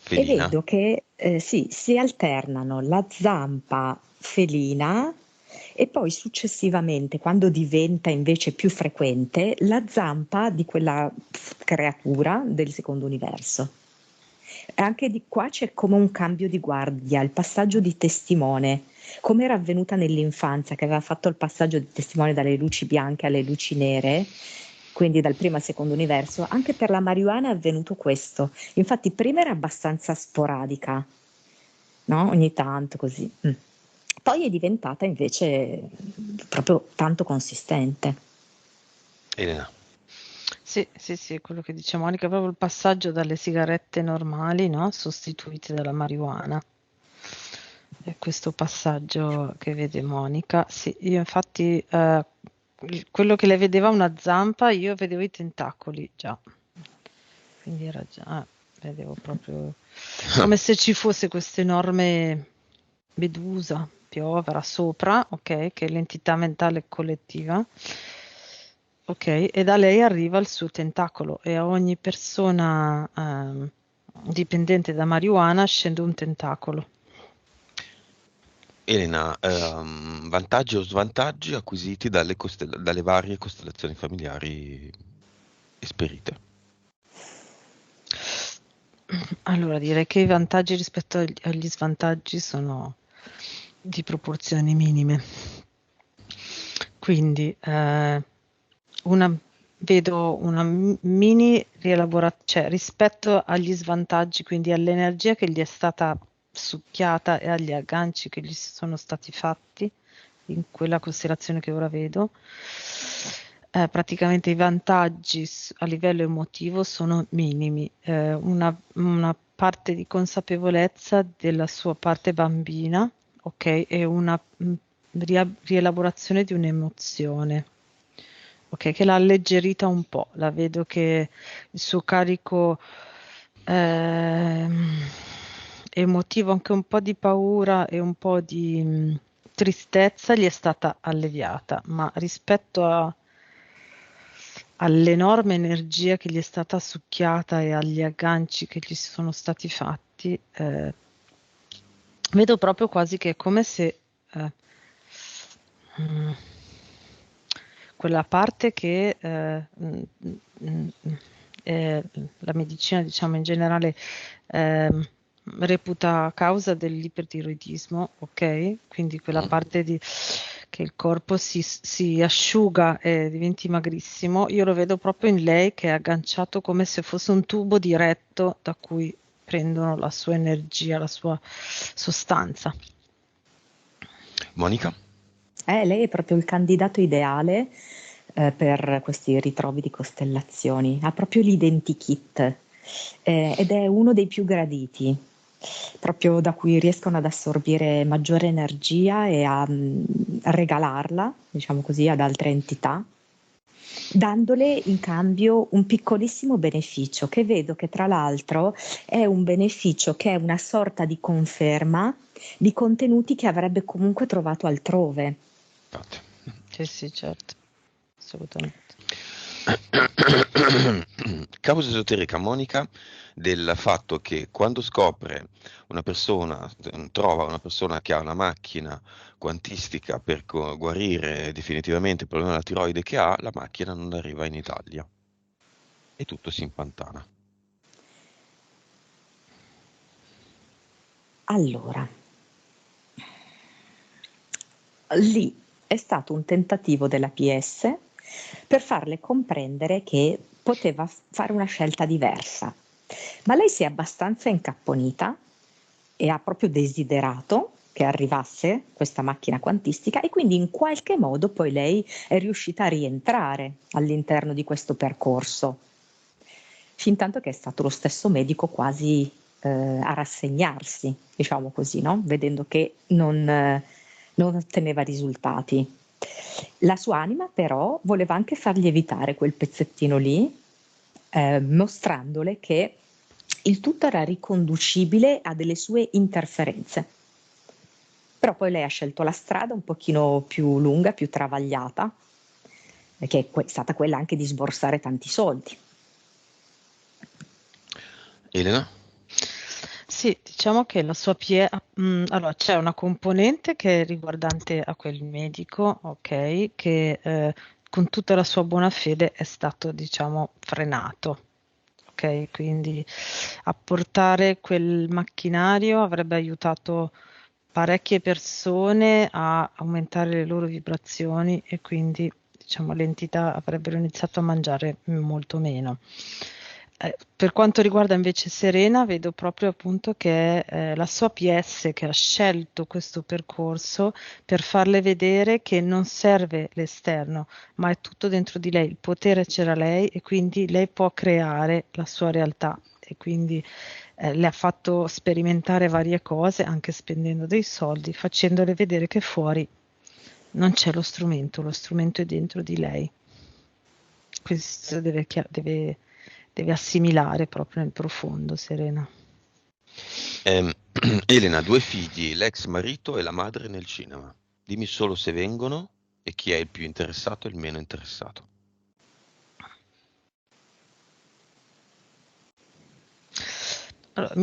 Speaker 3: E
Speaker 1: Felina.
Speaker 3: vedo che sì, si alternano la zampa felina e poi successivamente, quando diventa invece più frequente, la zampa di quella creatura del secondo universo. E anche di qua c'è come un cambio di guardia, il passaggio di testimone, come era avvenuta nell'infanzia, che aveva fatto il passaggio di testimone dalle luci bianche alle luci nere, quindi dal primo al secondo universo. Anche per la marijuana è avvenuto questo. Infatti prima era abbastanza sporadica, no? Ogni tanto così. Poi è diventata invece proprio tanto consistente.
Speaker 1: Elena.
Speaker 2: Sì, sì, sì, quello che dice Monica, proprio il passaggio dalle sigarette normali, no? Sostituite dalla marijuana. È questo passaggio che vede Monica. Sì, io infatti quello che lei vedeva una zampa, io vedevo i tentacoli già. Quindi era già, vedevo proprio come se ci fosse questa enorme medusa, piovra sopra, ok, che è l'entità mentale collettiva. Ok, e da lei arriva il suo tentacolo e a ogni persona dipendente da marijuana scende un tentacolo.
Speaker 1: Elena, vantaggi o svantaggi acquisiti dalle varie costellazioni familiari esperite.
Speaker 2: Allora, direi che i vantaggi rispetto agli svantaggi sono di proporzioni minime. Quindi vedo una mini rielaborazione, cioè rispetto agli svantaggi, quindi all'energia che gli è stata succhiata e agli agganci che gli sono stati fatti in quella costellazione che ora vedo. Praticamente i vantaggi a livello emotivo sono minimi, una parte di consapevolezza della sua parte bambina, ok, e una rielaborazione di un'emozione, ok, che l'ha alleggerita un po', la vedo che il suo carico ehm, emotivo, anche un po' di paura e un po' di tristezza gli è stata alleviata, ma rispetto all'enorme energia che gli è stata succhiata e agli agganci che gli sono stati fatti, vedo proprio quasi che è come se mm, quella parte che la medicina, diciamo in generale, reputa causa dell'ipertiroidismo, ok? Quindi quella
Speaker 1: Mm.
Speaker 2: parte che il corpo si asciuga e diventi magrissimo, io lo vedo proprio in lei che è agganciato come se fosse un tubo diretto da cui prendono la sua energia, la sua sostanza.
Speaker 1: Monica?
Speaker 3: Lei è proprio il candidato ideale per questi ritrovi di costellazioni, ha proprio l'identikit ed è uno dei più graditi, proprio da cui riescono ad assorbire maggiore energia e a regalarla, diciamo così, ad altre entità, dandole in cambio un piccolissimo beneficio che vedo che tra l'altro è un beneficio che è una sorta di conferma di contenuti che avrebbe comunque trovato altrove.
Speaker 1: Infatti.
Speaker 2: Sì, sì, certo, assolutamente.
Speaker 1: Causa esoterica Monica del fatto che quando scopre una persona, trova una persona che ha una macchina quantistica per guarire definitivamente il problema della tiroide che ha, la macchina non arriva in Italia e tutto si impantana.
Speaker 3: Allora, lì è stato un tentativo della PS per farle comprendere che poteva fare una scelta diversa, ma lei si è abbastanza incapponita e ha proprio desiderato che arrivasse questa macchina quantistica e quindi in qualche modo poi lei è riuscita a rientrare all'interno di questo percorso, fintanto che è stato lo stesso medico quasi a rassegnarsi, diciamo così, no? Vedendo che non otteneva risultati. La sua anima però voleva anche far lievitare quel pezzettino lì, mostrandole che il tutto era riconducibile a delle sue interferenze. Però poi lei ha scelto la strada un pochino più lunga, più travagliata, che è stata quella anche di sborsare tanti soldi.
Speaker 1: Elena?
Speaker 2: Sì, diciamo che la sua allora c'è una componente che è riguardante a quel medico, ok, che con tutta la sua buona fede è stato, diciamo, frenato. Ok, quindi apportare quel macchinario avrebbe aiutato parecchie persone a aumentare le loro vibrazioni e quindi, diciamo, le entità avrebbero iniziato a mangiare molto meno. Per quanto riguarda invece Serena, vedo proprio appunto che è la sua PS che ha scelto questo percorso per farle vedere che non serve l'esterno, ma è tutto dentro di lei. Il potere c'era lei e quindi lei può creare la sua realtà e quindi le ha fatto sperimentare varie cose anche spendendo dei soldi, facendole vedere che fuori non c'è lo strumento è dentro di lei. Questo deve assimilare proprio nel profondo, Serena.
Speaker 1: Elena, 2 figli, l'ex marito e la madre nel cinema. Dimmi solo se vengono e chi è il più interessato e il meno interessato.
Speaker 2: Allora,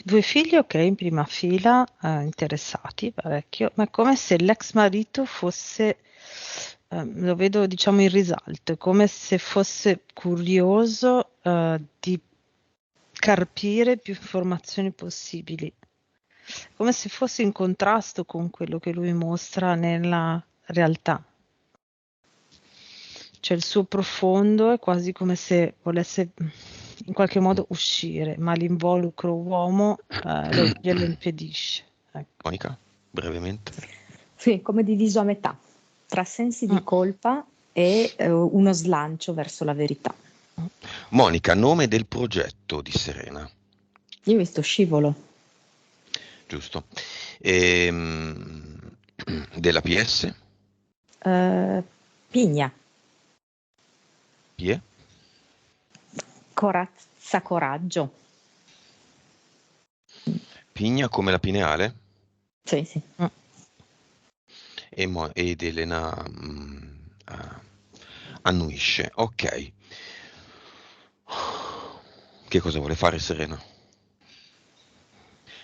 Speaker 2: 2 figli, ok, in prima fila, interessati parecchio, ma è come se l'ex marito fosse, lo vedo diciamo in risalto, è come se fosse curioso di carpire più informazioni possibili, come se fosse in contrasto con quello che lui mostra nella realtà. Cioè il suo profondo è quasi come se volesse in qualche modo uscire, ma l'involucro uomo glielo impedisce. Ecco.
Speaker 1: Monica, brevemente.
Speaker 3: Sì, come diviso a metà, tra sensi di colpa e uno slancio verso la verità.
Speaker 1: Monica, nome del progetto di Serena.
Speaker 3: Io ho visto Scivolo.
Speaker 1: Giusto. Della PS?
Speaker 3: Pigna,
Speaker 1: Pie?
Speaker 3: corazza, coraggio.
Speaker 1: Pigna come la pineale?
Speaker 3: Sì, sì.
Speaker 1: Ed Elena annuisce. Ok. Che cosa vuole fare Serena?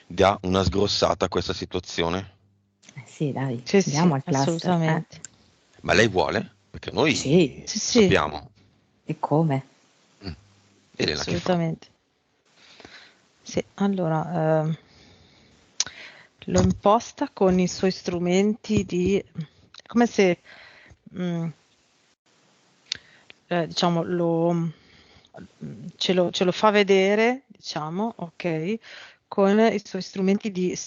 Speaker 1: Dà una sgrossata a questa situazione?
Speaker 3: Sì, dai,
Speaker 2: Sì,
Speaker 3: andiamo
Speaker 2: sì,
Speaker 3: al cluster.
Speaker 2: assolutamente.
Speaker 1: Ma lei vuole? Perché
Speaker 3: Sì,
Speaker 1: noi
Speaker 2: Sì, sì,
Speaker 1: sappiamo.
Speaker 3: e come?
Speaker 1: Elena che fa?
Speaker 2: assolutamente. Sì, allora, lo imposta con i suoi strumenti è come se, diciamo, ce lo fa vedere, diciamo, ok, con i suoi strumenti di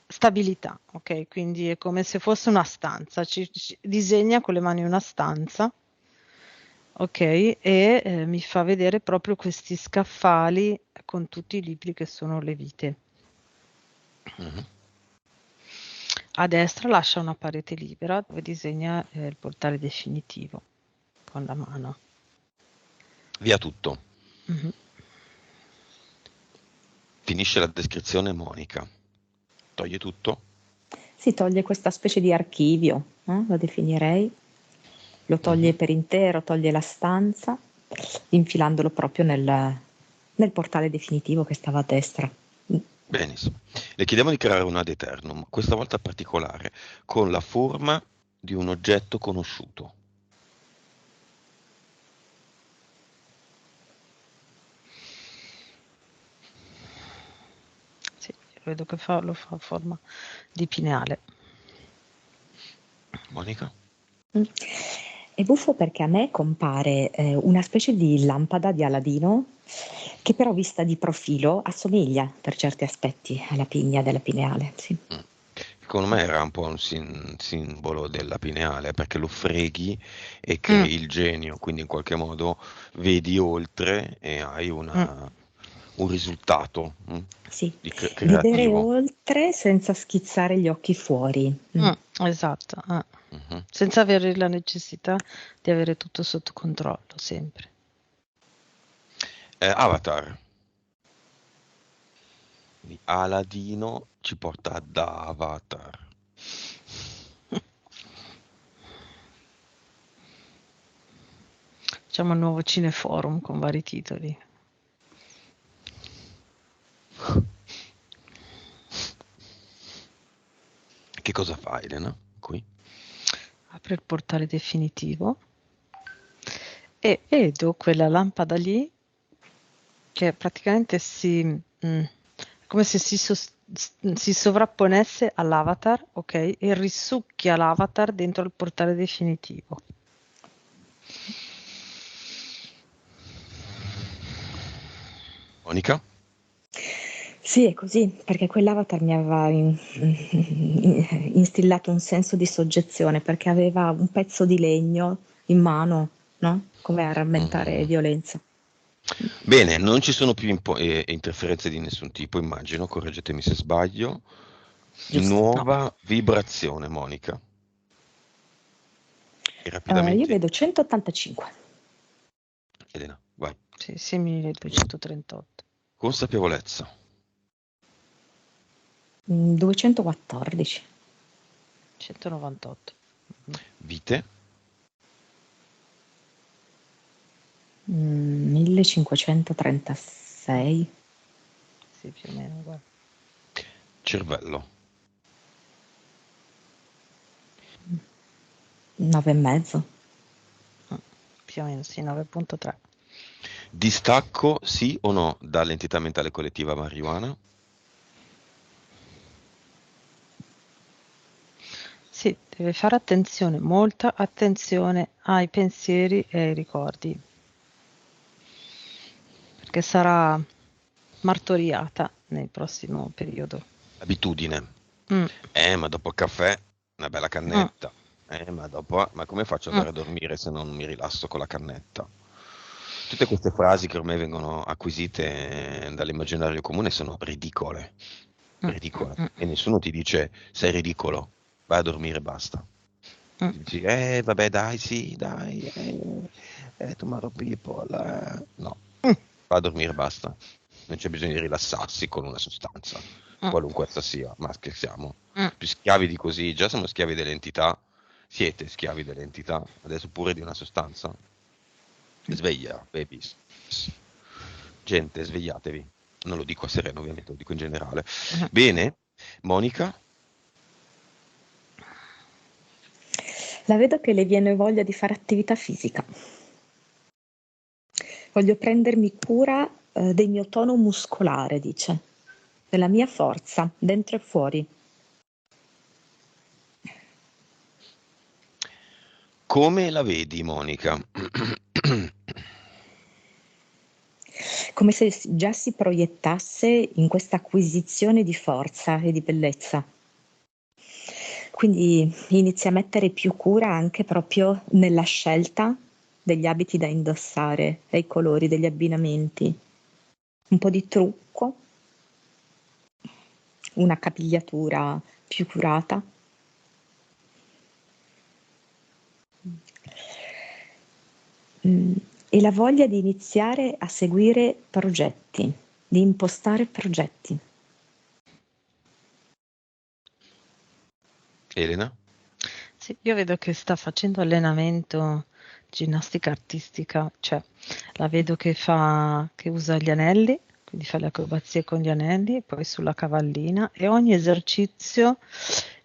Speaker 2: stabilità, ok? Quindi è come se fosse una stanza, ci disegna con le mani una stanza, ok? E mi fa vedere proprio questi scaffali con tutti i libri che sono le vite. A destra lascia una parete libera dove disegna il portale definitivo con la mano.
Speaker 1: Via tutto.
Speaker 2: Mhm.
Speaker 1: Finisce la descrizione Monica. Toglie tutto?
Speaker 3: Si toglie questa specie di archivio, lo definirei. Lo toglie per intero, toglie la stanza, infilandolo proprio nel portale definitivo che stava a destra.
Speaker 1: Benissimo. Le chiediamo di creare un ad eternum, questa volta particolare, con la forma di un oggetto conosciuto.
Speaker 2: Sì, vedo che lo fa a forma di pineale.
Speaker 1: Monica?
Speaker 3: È buffo perché a me compare una specie di lampada di Aladino che però vista di profilo assomiglia per certi aspetti alla pigna della pineale. Sì.
Speaker 1: Secondo me era un po' un simbolo della pineale, perché lo freghi e
Speaker 2: Mm,
Speaker 1: crei il genio, quindi in qualche modo vedi oltre e hai
Speaker 2: mm,
Speaker 1: un risultato
Speaker 3: Sì, vedere
Speaker 1: creativo.
Speaker 3: oltre senza schizzare gli occhi fuori. Mm.
Speaker 2: esatto.
Speaker 1: Mhm.
Speaker 2: Senza avere la necessità di avere tutto sotto controllo, sempre.
Speaker 1: Avatar, quindi Aladino ci porta ad Avatar.
Speaker 2: Facciamo il nuovo cineforum con vari titoli.
Speaker 1: Che cosa fa Elena qui?
Speaker 2: Apro il portale definitivo e vedo quella lampada lì che praticamente come se si sovrapponesse all'avatar, ok? E risucchia l'avatar dentro il portale definitivo.
Speaker 1: Monica?
Speaker 3: Sì, è così, perché quell'avatar mi aveva instillato un senso di soggezione, perché aveva un pezzo di legno in mano, no? Come a rammentare
Speaker 1: Mm.
Speaker 3: violenza.
Speaker 1: Bene, non ci sono più interferenze di nessun tipo, immagino, correggetemi se sbaglio.
Speaker 3: Giusto, no.
Speaker 1: Nuova vibrazione, Monica. E
Speaker 3: Io
Speaker 1: rapidamente,
Speaker 3: vedo 185.
Speaker 1: Elena, vai.
Speaker 2: Sì, simili 238.
Speaker 1: Consapevolezza,
Speaker 3: 214.
Speaker 2: 198. Mhm.
Speaker 1: vite,
Speaker 3: 1536.
Speaker 2: Sì, più o meno, guarda.
Speaker 1: cervello,
Speaker 3: 9 e mezzo.
Speaker 2: Mm, Più o meno, sì, 9.3.
Speaker 1: distacco, sì o no, dall'entità mentale collettiva marijuana,
Speaker 2: Sì, deve fare attenzione, molta attenzione ai pensieri e ai ricordi, perché sarà martoriata nel prossimo periodo.
Speaker 1: abitudine.
Speaker 2: Mm,
Speaker 1: Ma dopo il caffè, una bella
Speaker 2: mm,
Speaker 1: cannetta. Ma come faccio ad
Speaker 2: mm.
Speaker 1: andare a dormire se non mi rilasso con la cannetta? Tutte queste frasi che ormai vengono acquisite dall'immaginario comune sono ridicole,
Speaker 2: Mm,
Speaker 1: ridicole.
Speaker 2: mm,
Speaker 1: E nessuno ti dice sei ridicolo, vai a dormire e basta.
Speaker 2: mm.
Speaker 1: Ti dici, vabbè, dai, sì, dai, tomorrow people. No,
Speaker 2: Mm,
Speaker 1: va a dormire e basta. Non c'è bisogno di rilassarsi con una sostanza,
Speaker 2: mm,
Speaker 1: qualunque essa sia, ma scherziamo.
Speaker 2: mm.
Speaker 1: Più schiavi di così, già siamo schiavi dell'entità, siete schiavi dell'entità, adesso pure di una sostanza. Sveglia, babies. Gente, svegliatevi. Non lo dico a Serena, ovviamente, lo dico in generale.
Speaker 2: Mm.
Speaker 1: Bene, Monica,
Speaker 3: La vedo che le viene voglia di fare attività fisica. Voglio prendermi cura del mio tono muscolare, dice, della mia forza, dentro e fuori.
Speaker 1: come la vedi, Monica?
Speaker 3: Come se già si proiettasse in questa acquisizione di forza e di bellezza. Quindi inizia a mettere più cura anche proprio nella scelta degli abiti da indossare, dei colori, degli abbinamenti. Un po' di trucco, una capigliatura più curata. Mm, E la voglia di iniziare a seguire progetti, di impostare progetti.
Speaker 1: Elena?
Speaker 2: Sì, io vedo che sta facendo allenamento, ginnastica artistica, cioè la vedo che usa gli anelli, quindi fa le acrobazie con gli anelli, poi sulla cavallina e ogni esercizio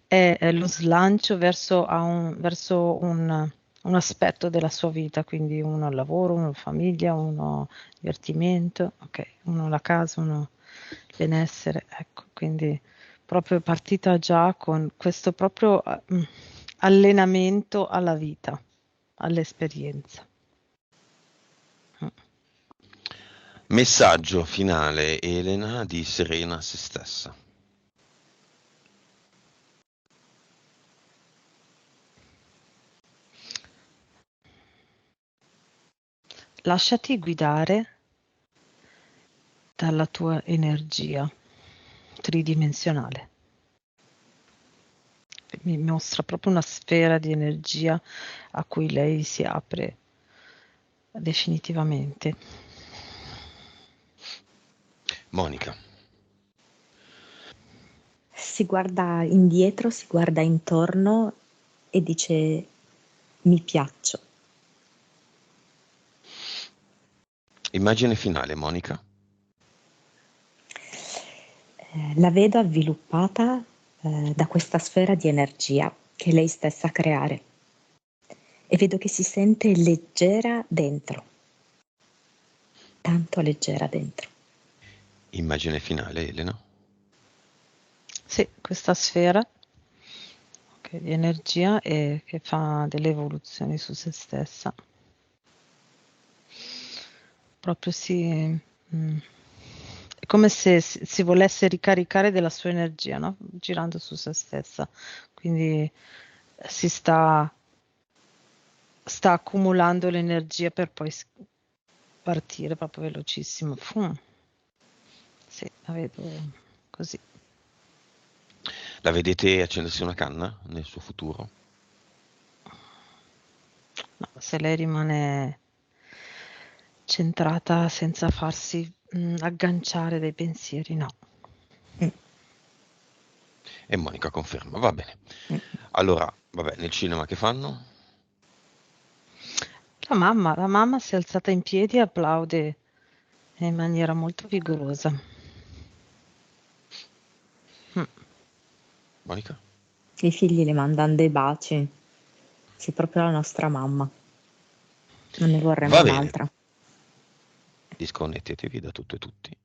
Speaker 2: è lo slancio verso un aspetto della sua vita, quindi uno al lavoro, uno famiglia, uno divertimento, ok, uno la casa, uno benessere, ecco, quindi proprio partita già con questo proprio allenamento alla vita, all'esperienza. Mm.
Speaker 1: Messaggio finale, Elena, di Serena a se stessa.
Speaker 2: lasciati guidare dalla tua energia tridimensionale. Mi mostra proprio una sfera di energia a cui lei si apre definitivamente.
Speaker 1: Monica.
Speaker 3: Si guarda indietro, si guarda intorno e dice: mi piaccio.
Speaker 1: Immagine finale, Monica.
Speaker 3: La vedo avviluppata da questa sfera di energia che lei stessa creare e vedo che si sente leggera dentro, tanto leggera dentro.
Speaker 1: Immagine finale, Elena.
Speaker 2: Sì, questa sfera di energia e che fa delle evoluzioni su se stessa. Proprio è come se si volesse ricaricare della sua energia, no? Girando su se stessa. Quindi si sta accumulando l'energia per poi partire proprio velocissimo. Sì, la vedo così.
Speaker 1: La vedete accendersi una canna nel suo futuro?
Speaker 2: No, se lei rimane centrata senza farsi agganciare dai pensieri, no.
Speaker 1: E Monica conferma, va bene. Allora, vabbè, nel cinema che fanno?
Speaker 2: La mamma si è alzata in piedi e applaude in maniera molto vigorosa.
Speaker 1: Monica?
Speaker 3: I figli le mandano dei baci. Sei proprio la nostra mamma. Non ne vorremmo
Speaker 1: Va bene.
Speaker 3: un'altra.
Speaker 1: Disconnettetevi da tutto e tutti.